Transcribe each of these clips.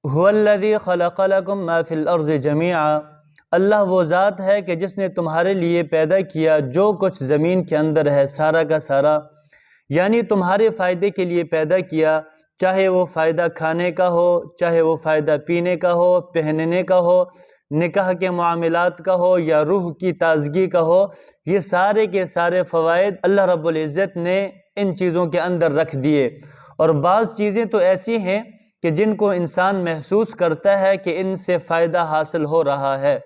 هو الذی خلق لکم ما فی الارض جمیعا، اللہ وہ ذات ہے کہ جس نے تمہارے لیے پیدا کیا جو کچھ زمین کے اندر ہے سارا کا سارا، یعنی تمہارے فائدے کے لیے پیدا کیا، چاہے وہ فائدہ کھانے کا ہو، چاہے وہ فائدہ پینے کا ہو، پہننے کا ہو، نکاح کے معاملات کا ہو، یا روح کی تازگی کا ہو، یہ سارے کے سارے فوائد اللہ رب العزت نے ان چیزوں کے اندر رکھ دیے۔ اور بعض چیزیں تو ایسی ہیں کہ جن کو انسان محسوس کرتا ہے کہ ان سے فائدہ حاصل ہو رہا ہے،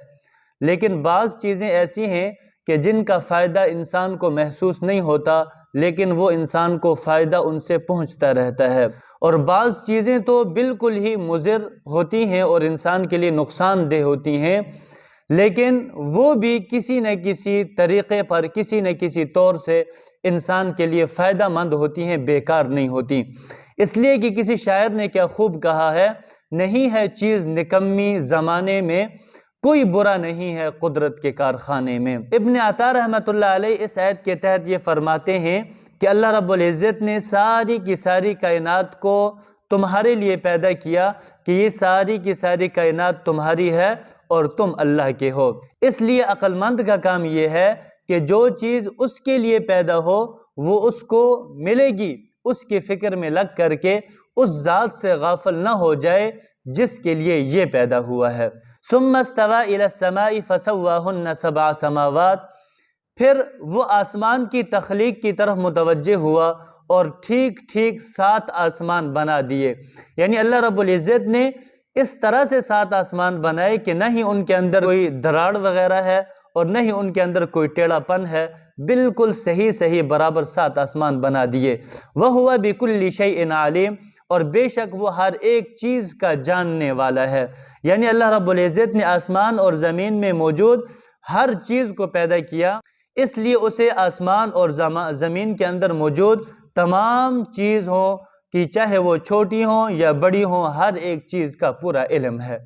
لیکن بعض چیزیں ایسی ہیں کہ جن کا فائدہ انسان کو محسوس نہیں ہوتا، لیکن وہ انسان کو فائدہ ان سے پہنچتا رہتا ہے۔ اور بعض چیزیں تو بالکل ہی مضر ہوتی ہیں اور انسان کے لیے نقصان دہ ہوتی ہیں، لیکن وہ بھی کسی نہ کسی طریقے پر، کسی نہ کسی طور سے انسان کے لیے فائدہ مند ہوتی ہیں، بیکار نہیں ہوتی۔ اس لیے کہ کسی شاعر نے کیا خوب کہا ہے، نہیں ہے چیز نکمی زمانے میں، کوئی برا نہیں ہے قدرت کے کارخانے میں۔ ابن عطا رحمۃ اللہ علیہ اس آیت کے تحت یہ فرماتے ہیں کہ اللہ رب العزت نے ساری کی ساری کائنات کو تمہارے لیے پیدا کیا، کہ یہ ساری کی ساری کائنات تمہاری ہے اور تم اللہ کے ہو۔ اس لیے عقل مند کا کام یہ ہے کہ جو چیز اس کے لیے پیدا ہو وہ اس کو ملے گی، اس کی فکر میں لگ کر کے اس ذات سے غافل نہ ہو جائے جس کے لیے یہ پیدا ہوا ہے۔ ثم استوى الى السماء فسواهن سبع سماوات، پھر وہ آسمان کی تخلیق کی طرف متوجہ ہوا اور ٹھیک ٹھیک 7 آسمان بنا دیے۔ یعنی اللہ رب العزت نے اس طرح سے 7 آسمان بنائے کہ نہ ہی ان کے اندر کوئی دراڑ وغیرہ ہے اور نہ ہی ان کے اندر کوئی ٹیڑھا پن ہے، بالکل صحیح صحیح برابر 7 آسمان بنا دیے۔ وَهُوَ بِكُلِّ شَيْءٍ عَلِيمٌ، اور بے شک وہ ہر ایک چیز کا جاننے والا ہے۔ یعنی اللہ رب العزت نے آسمان اور زمین میں موجود ہر چیز کو پیدا کیا، اس لیے اسے آسمان اور زمین کے اندر موجود تمام چیز ہوں کہ چاہے وہ چھوٹی ہوں یا بڑی ہوں، ہر ایک چیز کا پورا علم ہے۔